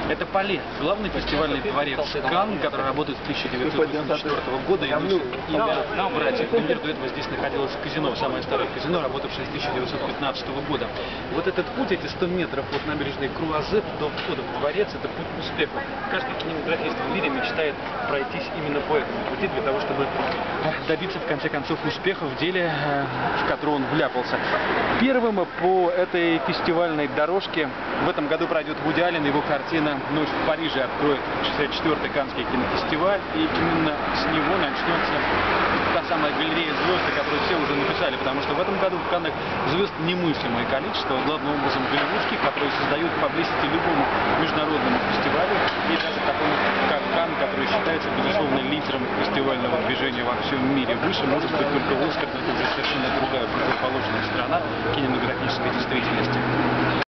Это Пале, главный фестивальный дворец Канн, который работает с 1984 года. И имя братьев Люмьер, до этого здесь находилось казино, самое старое казино, работавшее с 1915 года. Вот этот путь, эти 100 метров от набережной Круазет до входа в дворец, это путь к успеху. Каждый кинематографист в мире мечтает пройтись именно по этому пути, для того, чтобы добиться, в конце концов, успеха в деле, в который он вляпался. Первым по этой фестивальной дорожке в этом году пройдет Вуди Аллен. Его картина «Ночь в Париже» откроет 64-й Каннский кинофестиваль. И именно с него начнется та самая галерея звезд, о которой все уже написали. Потому что в этом году в Каннах звезд немыслимое количество. Главным образом голливудских, которые создают поблизости любому международному фестивалю. И даже такому, как Канн, который считается, безусловно, лидером фестивального движения во всем мире. Выше может быть только Оскар, но это уже совершенно другая, противоположная сторона кинематографической действительности.